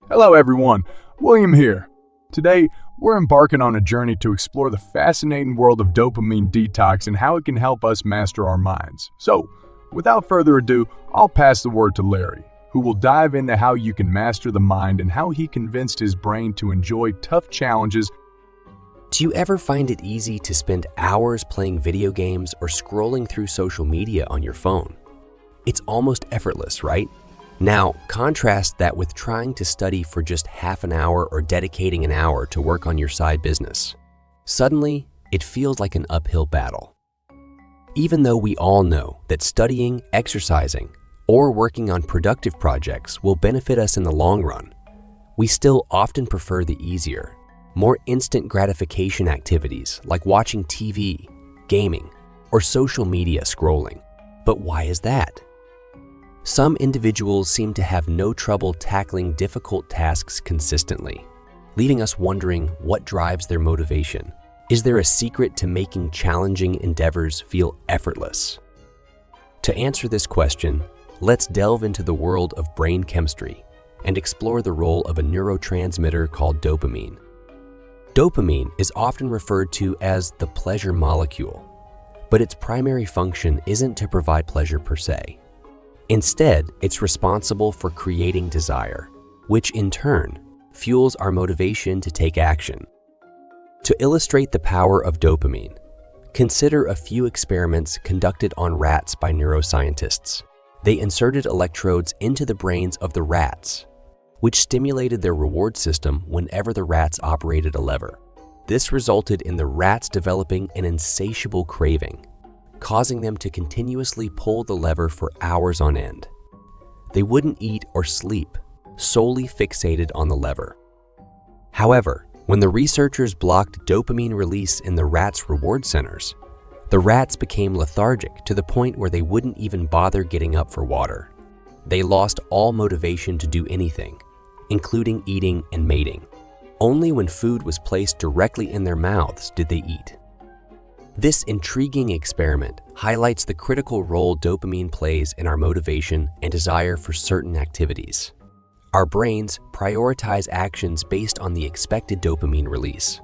Hello everyone, William here. Today, we're embarking on a journey to explore the fascinating world of dopamine detox and how it can help us master our minds. So, without further ado, I'll pass the word to Larry, who will dive into how you can master the mind and how he convinced his brain to enjoy tough challenges. Do you ever find it easy to spend hours playing video games or scrolling through social media on your phone? It's almost effortless, right? Now, contrast that with trying to study for just half an hour or dedicating an hour to work on your side business. Suddenly, it feels like an uphill battle. Even though we all know that studying, exercising, or working on productive projects will benefit us in the long run, we still often prefer the easier, more instant gratification activities like watching TV, gaming, or social media scrolling. But why is that? Some individuals seem to have no trouble tackling difficult tasks consistently, leaving us wondering what drives their motivation. Is there a secret to making challenging endeavors feel effortless? To answer this question, let's delve into the world of brain chemistry and explore the role of a neurotransmitter called dopamine. Dopamine is often referred to as the pleasure molecule, but its primary function isn't to provide pleasure per se. Instead, it's responsible for creating desire, which in turn fuels our motivation to take action. To illustrate the power of dopamine, consider a few experiments conducted on rats by neuroscientists. They inserted electrodes into the brains of the rats, which stimulated their reward system whenever the rats operated a lever. This resulted in the rats developing an insatiable craving, causing them to continuously pull the lever for hours on end. They wouldn't eat or sleep, solely fixated on the lever. However, when the researchers blocked dopamine release in the rats' reward centers, the rats became lethargic to the point where they wouldn't even bother getting up for water. They lost all motivation to do anything, including eating and mating. Only when food was placed directly in their mouths did they eat. This intriguing experiment highlights the critical role dopamine plays in our motivation and desire for certain activities. Our brains prioritize actions based on the expected dopamine release.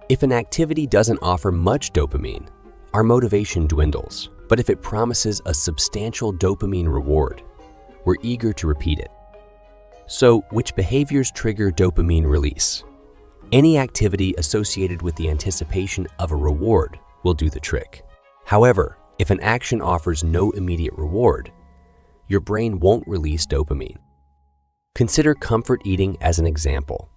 If an activity doesn't offer much dopamine, our motivation dwindles. But if it promises a substantial dopamine reward, we're eager to repeat it. So, which behaviors trigger dopamine release? Any activity associated with the anticipation of a reward will do the trick. However, if an action offers no immediate reward, your brain won't release dopamine. Consider comfort eating as an example.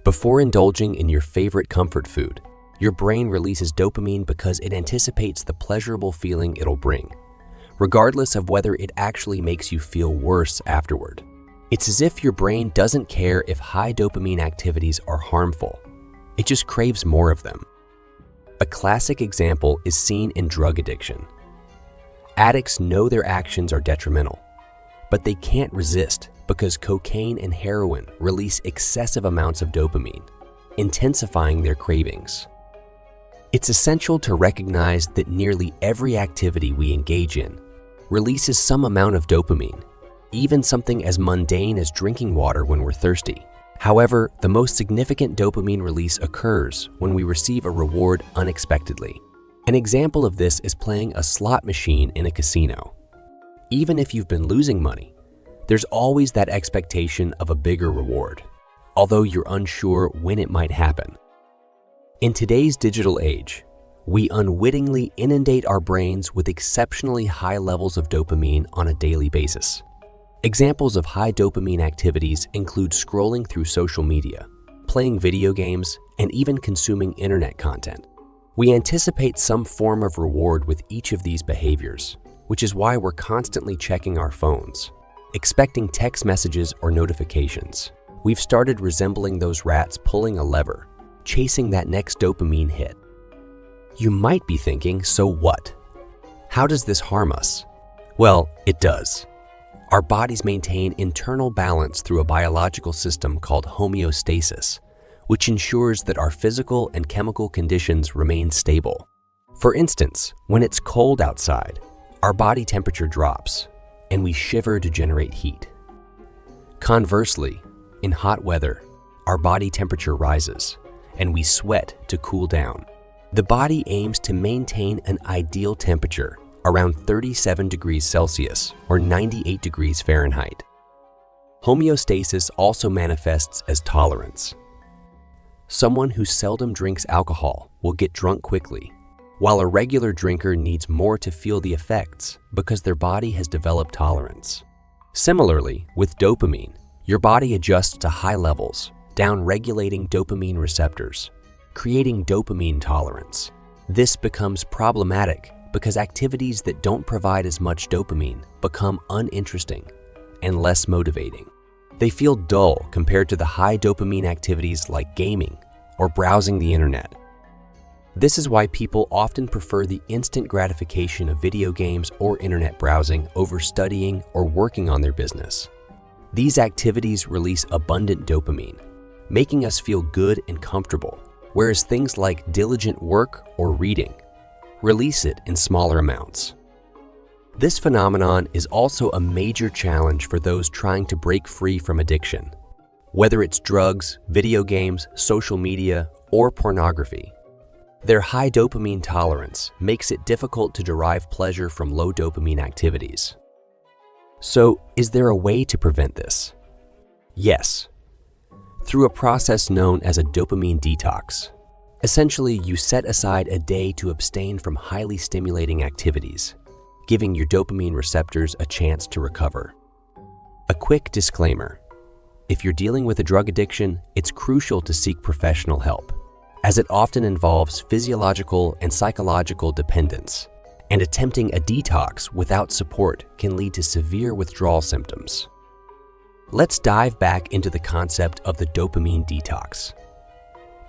Before indulging in your favorite comfort food, your brain releases dopamine because it anticipates the pleasurable feeling it'll bring, regardless of whether it actually makes you feel worse afterward. It's as if your brain doesn't care if high dopamine activities are harmful. It just craves more of them. A classic example is seen in drug addiction. Addicts know their actions are detrimental, but they can't resist because cocaine and heroin release excessive amounts of dopamine, intensifying their cravings. It's essential to recognize that nearly every activity we engage in releases some amount of dopamine, even something as mundane as drinking water when we're thirsty. However, the most significant dopamine release occurs when we receive a reward unexpectedly. An example of this is playing a slot machine in a casino. Even if you've been losing money, there's always that expectation of a bigger reward, although you're unsure when it might happen. In today's digital age, we unwittingly inundate our brains with exceptionally high levels of dopamine on a daily basis. Examples of high dopamine activities include scrolling through social media, playing video games, and even consuming internet content. We anticipate some form of reward with each of these behaviors, which is why we're constantly checking our phones, expecting text messages or notifications. We've started resembling those rats pulling a lever, chasing that next dopamine hit. You might be thinking, so what? How does this harm us? Well, it does. Our bodies maintain internal balance through a biological system called homeostasis, which ensures that our physical and chemical conditions remain stable. For instance, when it's cold outside, our body temperature drops, and we shiver to generate heat. Conversely, In hot weather, our body temperature rises, and we sweat to cool down. The body aims to maintain an ideal temperature around 37 degrees Celsius or 98 degrees Fahrenheit. Homeostasis also manifests as tolerance. Someone who seldom drinks alcohol will get drunk quickly, while a regular drinker needs more to feel the effects because their body has developed tolerance. Similarly, with dopamine, your body adjusts to high levels, down-regulating dopamine receptors, creating dopamine tolerance. This becomes problematic because activities that don't provide as much dopamine become uninteresting and less motivating. They feel dull compared to the high dopamine activities like gaming or browsing the internet. This is why people often prefer the instant gratification of video games or internet browsing over studying or working on their business. These activities release abundant dopamine, making us feel good and comfortable, whereas things like diligent work or reading release it in smaller amounts. This phenomenon is also a major challenge for those trying to break free from addiction, whether it's drugs, video games, social media, or pornography. Their high dopamine tolerance makes it difficult to derive pleasure from low dopamine activities. So, is there a way to prevent this? Yes, through a process known as a dopamine detox. Essentially, you set aside a day to abstain from highly stimulating activities, giving your dopamine receptors a chance to recover. A quick disclaimer: if you're dealing with a drug addiction, it's crucial to seek professional help, as it often involves physiological and psychological dependence, and attempting a detox without support can lead to severe withdrawal symptoms. Let's dive back into the concept of the dopamine detox.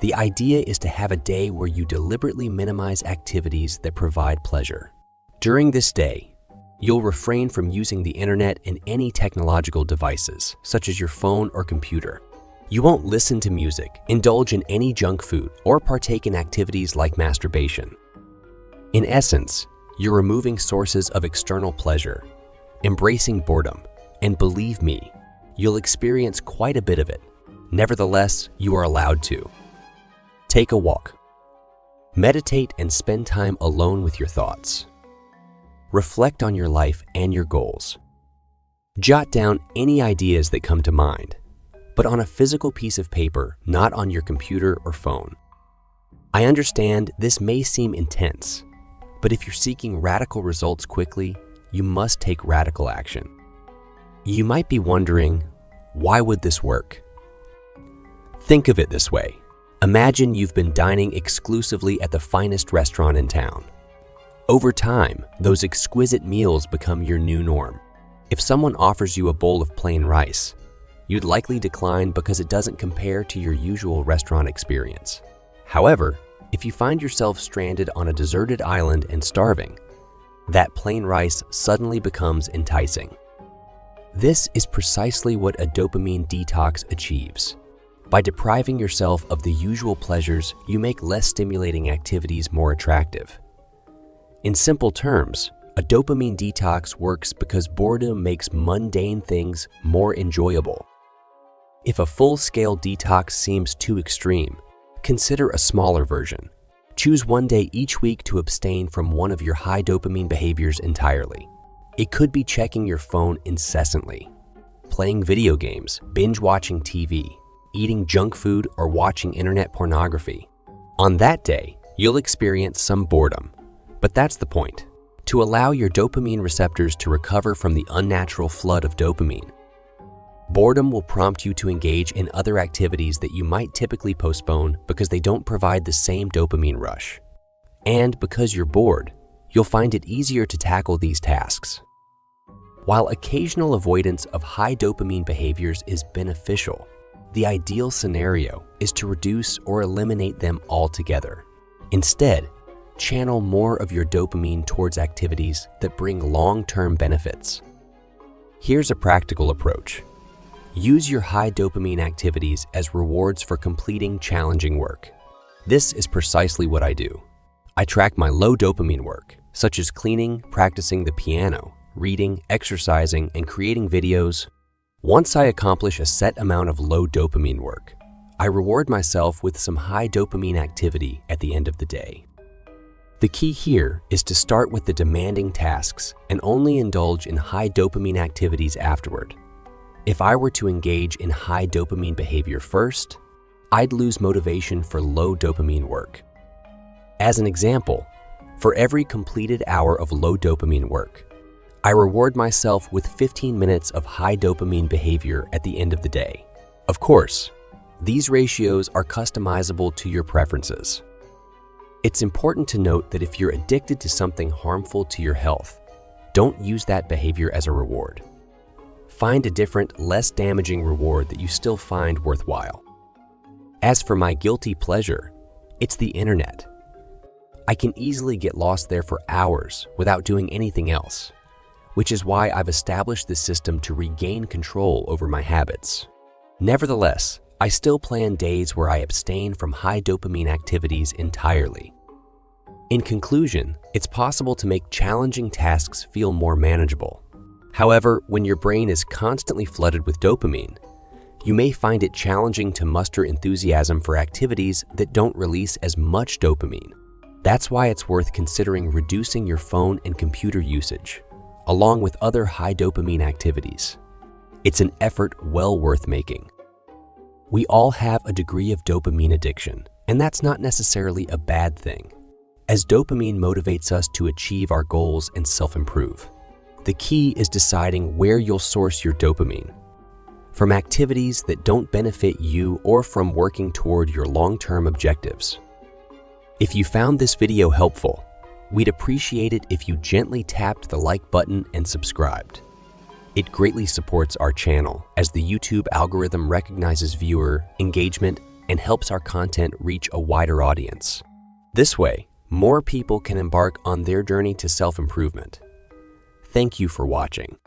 The idea is to have a day where you deliberately minimize activities that provide pleasure. During this day, you'll refrain from using the internet and any technological devices, such as your phone or computer. You won't listen to music, indulge in any junk food, or partake in activities like masturbation. In essence, you're removing sources of external pleasure, embracing boredom, and believe me, you'll experience quite a bit of it. Nevertheless, you are allowed to. Take a walk. Meditate and spend time alone with your thoughts. Reflect on your life and your goals. Jot down any ideas that come to mind, but on a physical piece of paper, not on your computer or phone. I understand this may seem intense, but if you're seeking radical results quickly, you must take radical action. You might be wondering, why would this work? Think of it this way. Imagine you've been dining exclusively at the finest restaurant in town. Over time, those exquisite meals become your new norm. If someone offers you a bowl of plain rice, you'd likely decline because it doesn't compare to your usual restaurant experience. However, if you find yourself stranded on a deserted island and starving, that plain rice suddenly becomes enticing. This is precisely what a dopamine detox achieves. By depriving yourself of the usual pleasures, you make less stimulating activities more attractive. In simple terms, a dopamine detox works because boredom makes mundane things more enjoyable. If a full-scale detox seems too extreme, consider a smaller version. Choose one day each week to abstain from one of your high dopamine behaviors entirely. It could be checking your phone incessantly, playing video games, binge-watching TV, eating junk food, or watching internet pornography. On that day, you'll experience some boredom, but that's the point, to allow your dopamine receptors to recover from the unnatural flood of dopamine. Boredom will prompt you to engage in other activities that you might typically postpone because they don't provide the same dopamine rush. And because you're bored, you'll find it easier to tackle these tasks. While occasional avoidance of high dopamine behaviors is beneficial, the ideal scenario is to reduce or eliminate them altogether. Instead, channel more of your dopamine towards activities that bring long-term benefits. Here's a practical approach. Use your high dopamine activities as rewards for completing challenging work. This is precisely what I do. I track my low dopamine work, such as cleaning, practicing the piano, reading, exercising, and creating videos, Once I accomplish a set amount of low dopamine work, I reward myself with some high dopamine activity at the end of the day. The key here is to start with the demanding tasks and only indulge in high dopamine activities afterward. If I were to engage in high dopamine behavior first, I'd lose motivation for low dopamine work. As an example, for every completed hour of low dopamine work, I reward myself with 15 minutes of high dopamine behavior at the end of the day. Of course, these ratios are customizable to your preferences. It's important to note that if you're addicted to something harmful to your health, don't use that behavior as a reward. Find a different, less damaging reward that you still find worthwhile. As for my guilty pleasure, it's the internet. I can easily get lost there for hours without doing anything else, which is why I've established this system to regain control over my habits. Nevertheless, I still plan days where I abstain from high dopamine activities entirely. In conclusion, it's possible to make challenging tasks feel more manageable. However, when your brain is constantly flooded with dopamine, you may find it challenging to muster enthusiasm for activities that don't release as much dopamine. That's why it's worth considering reducing your phone and computer usage, along with other high dopamine activities. It's an effort well worth making. We all have a degree of dopamine addiction, and that's not necessarily a bad thing, as dopamine motivates us to achieve our goals and self-improve. The key is deciding where you'll source your dopamine, from activities that don't benefit you or from working toward your long-term objectives. If you found this video helpful, we'd appreciate it if you gently tapped the like button and subscribed. It greatly supports our channel as the YouTube algorithm recognizes viewer engagement and helps our content reach a wider audience. This way, more people can embark on their journey to self-improvement. Thank you for watching.